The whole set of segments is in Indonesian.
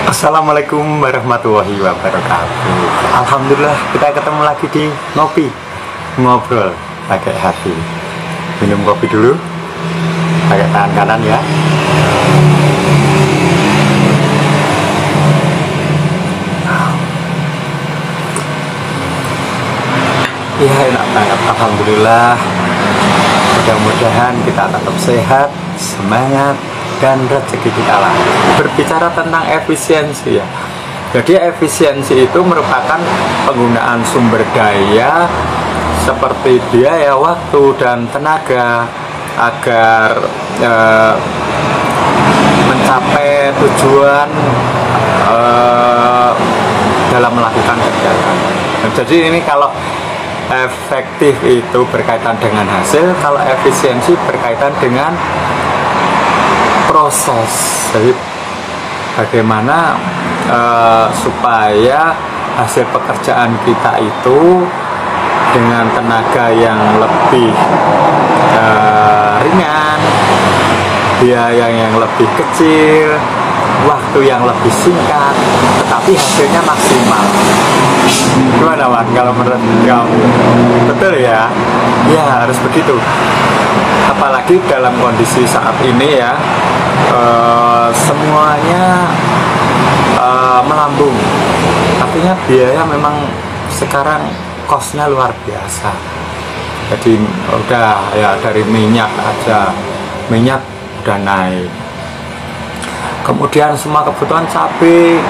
Assalamualaikum warahmatullahi wabarakatuh. Alhamdulillah kita ketemu lagi di Ngopi Ngobrol Pakai Hati. Minum kopi dulu pakai tangan kanan ya. Ya enak banget, alhamdulillah. Mudah-mudahan kita tetap sehat, semangat, dan rezeki kita lah. Berbicara tentang efisiensi ya, jadi efisiensi itu merupakan penggunaan sumber daya seperti biaya, waktu, dan tenaga agar mencapai tujuan dalam melakukan kegiatan. Jadi ini kalau efektif itu berkaitan dengan hasil, kalau efisiensi berkaitan dengan proses. Jadi bagaimana supaya hasil pekerjaan kita itu dengan tenaga yang lebih ringan, biaya yang lebih kecil, waktu yang lebih singkat, tetapi hasilnya maksimal. Gimana Wan kalau menurut kamu? Betul ya? Ya harus begitu. Apalagi dalam kondisi saat ini ya, semuanya melambung. Artinya biaya memang sekarang kosnya luar biasa. Jadi udah ya dari minyak aja, minyak udah naik. Kemudian semua kebutuhan cabai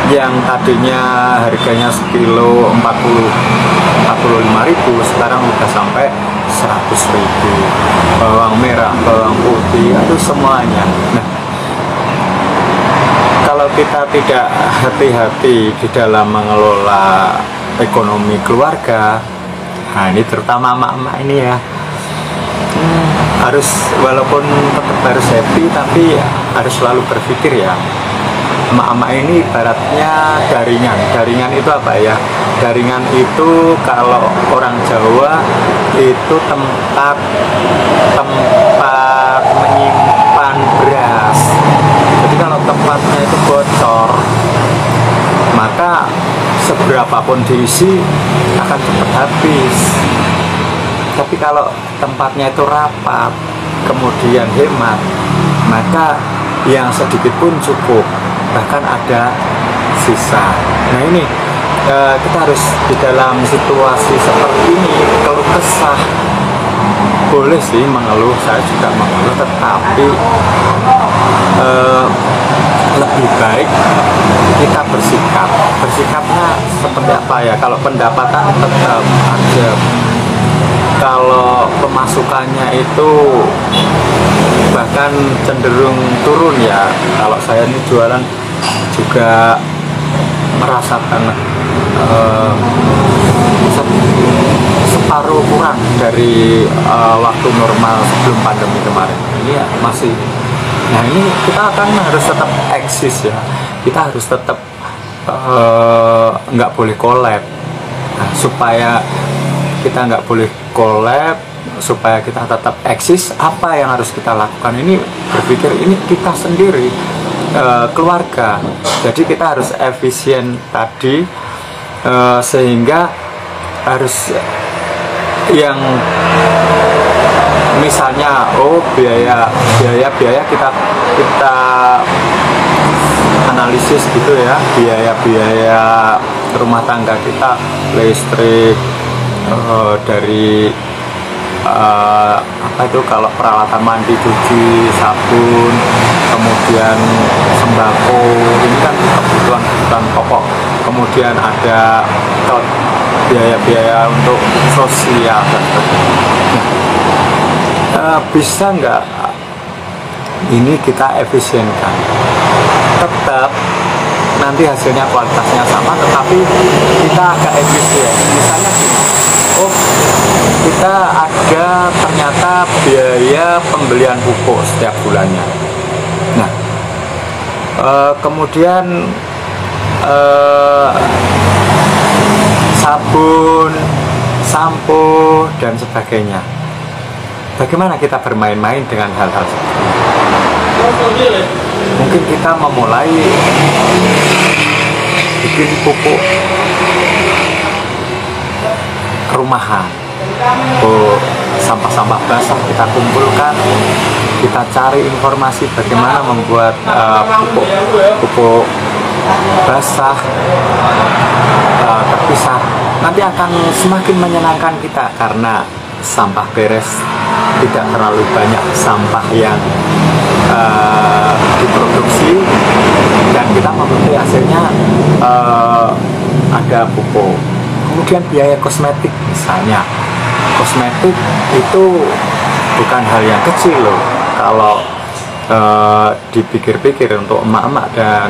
yang tadinya harganya sekilo 45.000 sekarang udah sampai 100.000. Bawang merah, bawang putih, itu semuanya. Nah, kalau kita tidak hati-hati di dalam mengelola ekonomi keluarga, nah ini terutama emak-emak ini ya, harus walaupun tetap harus happy tapi harus selalu berpikir ya, emak-emak ini ibaratnya jaringan itu apa ya, jaringan itu kalau orang Jawa itu tempat menyimpan beras. Jadi kalau tempatnya itu bocor, maka seberapapun diisi akan cepat habis. Tapi kalau tempatnya itu rapat, kemudian hemat, maka yang sedikit pun cukup, bahkan ada sisa. Nah ini kita harus di dalam situasi seperti ini keluh kesah. Boleh sih mengeluh, saya juga mengeluh, tetapi lebih baik kita bersikapnya seperti apa ya. Kalau pendapatan tetap ada, kalau pemasukannya itu bahkan cenderung turun ya. Kalau saya ini jualan juga merasakan separuh kurang dari waktu normal sebelum pandemi kemarin. Ini ya masih. Nah ini kita akan harus tetap eksis ya. Kita harus tetap nggak boleh collab. Nah, supaya kita nggak boleh collab, supaya kita tetap eksis, apa yang harus kita lakukan? Ini berpikir ini kita sendiri, keluarga. Jadi kita harus efisien tadi, sehingga harus yang misalnya biaya kita analisis gitu ya, biaya rumah tangga kita, listrik, dari apa itu, kalau peralatan mandi, cuci, sabun, kemudian sembako, ini kan kebutuhan pokok. Kemudian ada biaya-biaya untuk sosial dan sebagainya. Bisa nggak ini kita efisienkan? Tetap nanti hasilnya kualitasnya sama, tetapi kita agak efisien. Misalnya gini, kita ada ternyata biaya pembelian pupuk setiap bulannya. Nah, kemudian sabun, sampo, dan sebagainya. Bagaimana kita bermain-main dengan hal-hal seperti ini? mungkin kita memulai bikin pupuk rumahan. Sampah-sampah basah kita kumpulkan, kita cari informasi bagaimana membuat pupuk basah terpisah. Nanti akan semakin menyenangkan kita karena sampah beres, tidak terlalu banyak sampah yang diproduksi, dan kita membeli hasilnya ada pupuk. Kemudian biaya kosmetik misalnya, kosmetik itu bukan hal yang kecil loh kalau dipikir-pikir untuk emak-emak dan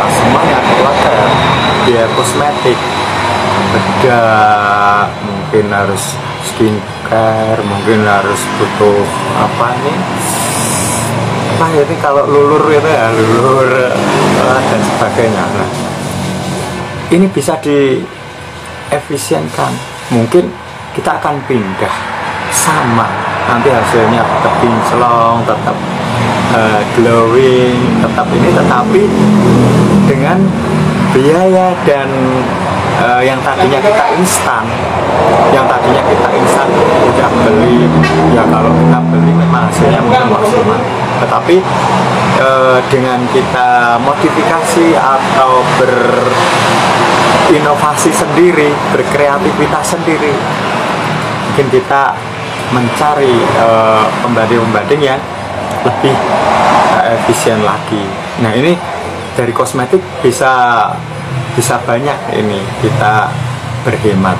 semuanya keluarga. Biaya kosmetik, bedak, mungkin harus skincare, mungkin harus butuh apa nih, nah ini kalau lulur itu ya, lulur dan sebagainya. Nah, ini bisa diefisienkan. Mungkin kita akan pindah sama, nanti hasilnya tetap kinclong, tetap glowing, tetap ini, tetapi dengan biaya dan yang tadinya kita instan, udah beli ya, kalau kita beli memang hasilnya mungkin maksimal, tetapi dengan kita modifikasi atau berinovasi sendiri, berkreativitas sendiri, mungkin kita mencari pembanding-pembanding yang lebih efisien lagi. Nah, ini dari kosmetik bisa banyak ini kita berhemat.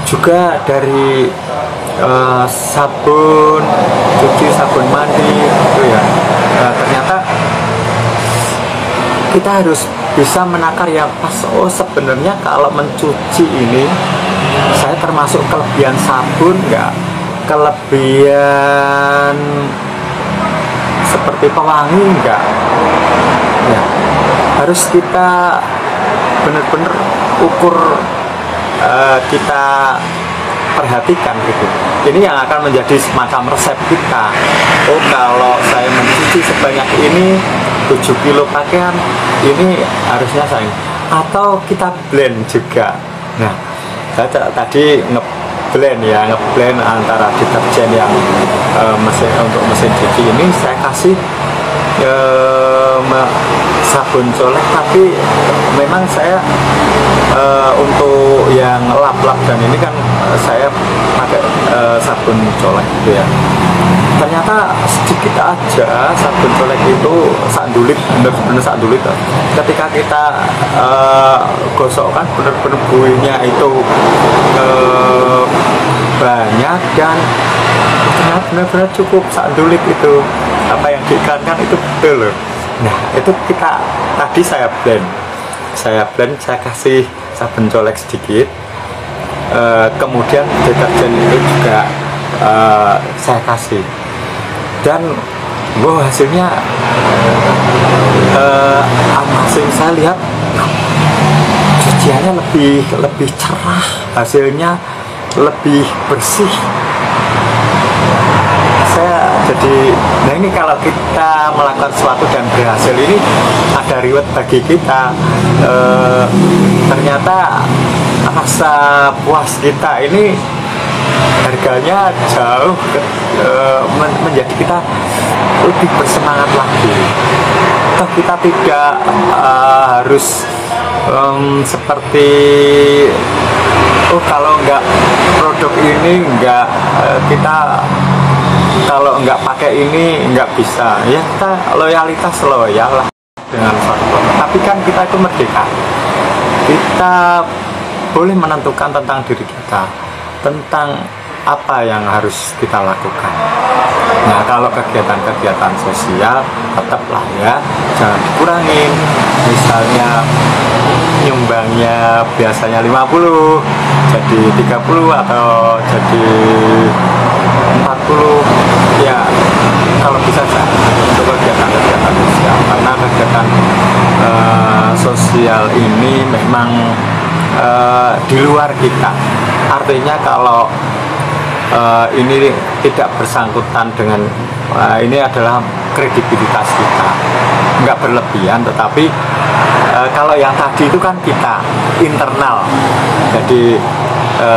Juga dari sabun cuci, sabun mandi itu ya, ternyata kita harus bisa menakar ya, pas sebenarnya kalau mencuci ini saya termasuk kelebihan sabun nggak, kelebihan seperti pewangi enggak ya, harus kita benar-benar ukur, kita perhatikan gitu. Ini yang akan menjadi semacam resep kita. Oh, kalau saya mencuci sebanyak ini 7 kilo pakaian, ini harusnya saya, atau kita blend juga. Nah, saya tadi ngeblend antara deterjen yang untuk mesin cuci ini, saya kasih sabun colek, tapi memang saya untuk yang lap-lap dan ini kan saya pakai sabun colek gitu ya. Ternyata sedikit aja sabun colek itu sandulit, bener-bener sandulit. Ketika kita gosokkan, bener-bener buihnya itu banyak, dan ternyata benar-benar cukup sandulit itu, apa yang diiklankan itu betul loh. Nah, itu kita tadi saya blend, saya kasih sabun colek sedikit, kemudian deterjen itu juga saya kasih, dan wow, hasilnya amazing. Saya lihat cuciannya lebih cerah, hasilnya lebih bersih. Jadi, nah ini kalau kita melakukan sesuatu dan berhasil, ini ada reward bagi kita. Ternyata rasa puas kita ini harganya jauh menjadi kita lebih bersemangat lagi. Toh kita tidak harus seperti kalau nggak produk ini nggak, kita kalau nggak pakai ini nggak bisa ya, kita loyal lah dengan suatu produk. Tapi kan kita itu merdeka, kita boleh menentukan tentang diri kita, tentang apa yang harus kita lakukan. Nah, kalau kegiatan-kegiatan sosial tetaplah ya, jangan dikurangin. Misalnya nyumbangnya biasanya 50 jadi 30 atau jadi 40 ya, kalau bisa untuk kegiatan-kegiatan sosial, karena kegiatan sosial ini memang di luar kita. Artinya kalau ini tidak bersangkutan dengan ini adalah kredibilitas kita, nggak berlebihan, tetapi kalau yang tadi itu kan kita internal, jadi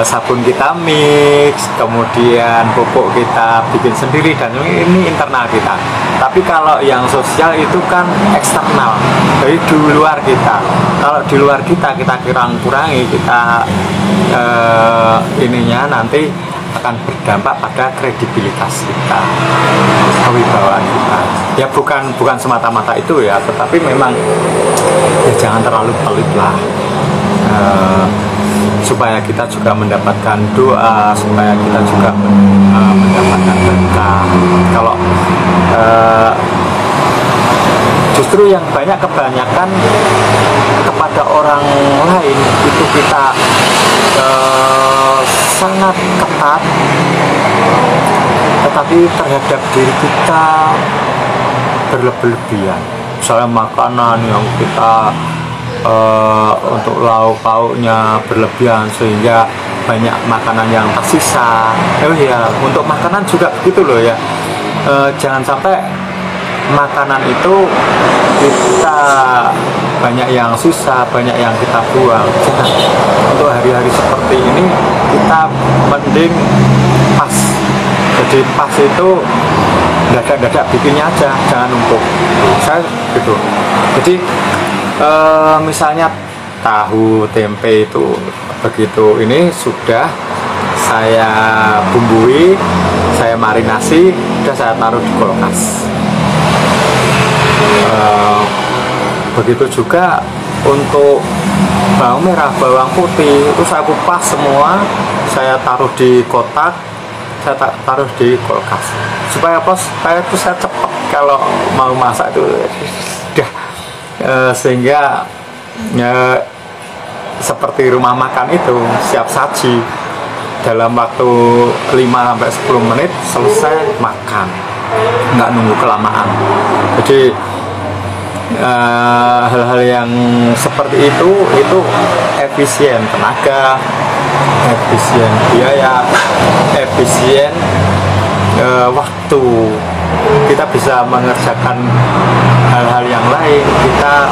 sabun kita mix, kemudian pupuk kita bikin sendiri, dan ini internal kita. Tapi kalau yang sosial itu kan eksternal, dari di luar kita. Kalau di luar kita kurangi, kita ininya nanti akan berdampak pada kredibilitas kita, kewibawaan kita. Ya bukan semata-mata itu ya, tetapi memang ya jangan terlalu pelit lah. Supaya kita juga mendapatkan doa, supaya kita juga mendapatkan berkah. Kalau justru yang kebanyakan kepada orang lain itu kita sangat ketat, tetapi terhadap diri kita berlebihan. Misalnya makanan yang kita untuk lauk pauknya berlebihan sehingga banyak makanan yang tersisa. Oh ya, untuk makanan juga begitu loh ya. Jangan sampai makanan itu kita banyak yang sisa, banyak yang kita buang. Jangan. Untuk hari-hari seperti ini kita mending pas. Jadi pas itu dadak-dadak bikinnya aja, jangan numpuk. Saya gitu. Jadi misalnya tahu tempe itu begitu ini sudah saya bumbui, saya marinasi, sudah saya taruh di kulkas. Begitu juga untuk bawang merah, bawang putih itu saya kupas semua, saya taruh di kotak, saya taruh di kulkas supaya itu saya cepat kalau mau masak itu sudah. Sehingga seperti rumah makan itu siap saji dalam waktu 5-10 menit selesai makan, nggak nunggu kelamaan. Jadi hal-hal yang seperti itu efisien tenaga, efisien biaya, efisien waktu. Kita bisa mengerjakan hal-hal yang lain, kita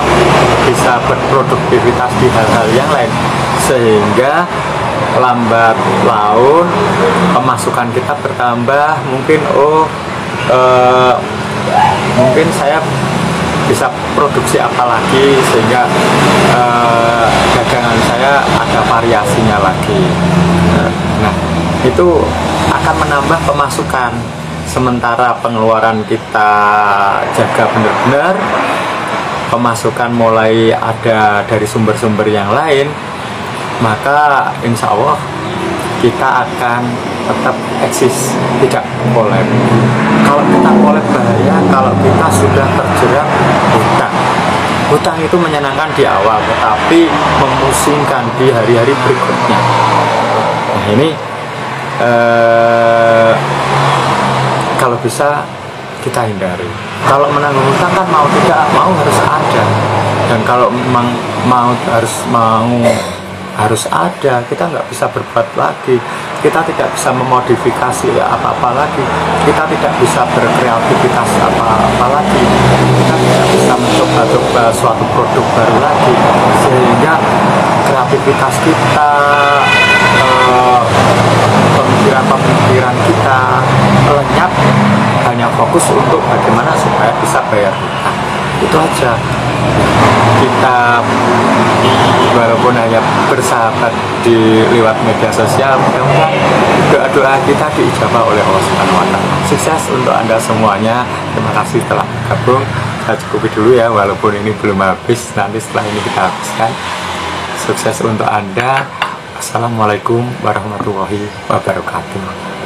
bisa berproduktivitas di hal-hal yang lain, sehingga lambat laun pemasukan kita bertambah. Mungkin saya bisa produksi apa lagi, sehingga dagangan saya ada variasinya lagi. Nah, itu akan menambah pemasukan. Sementara pengeluaran kita jaga benar-benar, pemasukan mulai ada dari sumber-sumber yang lain, maka insya Allah kita akan tetap eksis, tidak kolab. Kalau kita kolab bahaya, kalau kita sudah terjerat hutang. Hutang itu menyenangkan di awal, tetapi memusingkan di hari-hari berikutnya. Nah ini kalau bisa kita hindari. Kalau menanggung hutang kan mau tidak mau harus ada, dan kalau memang harus ada, kita nggak bisa berbuat lagi, kita tidak bisa memodifikasi apa-apa lagi, kita tidak bisa berkreativitas apa-apa lagi, kita tidak bisa mencoba-coba suatu produk baru lagi, sehingga kreativitas kita, pemikiran kita lenyap, hanya fokus untuk bagaimana supaya bisa bayar hutang. Itu aja. Kita walaupun hanya bersahabat di lewat media sosial, mudah-mudahan doa-doa kita diijabah oleh Allah Subhanahu wa Ta'ala. Sukses untuk Anda semuanya. Terima kasih telah bergabung. Saya cukupi dulu ya, walaupun ini belum habis, nanti setelah ini kita habiskan. Sukses untuk Anda. Assalamualaikum warahmatullahi wabarakatuh.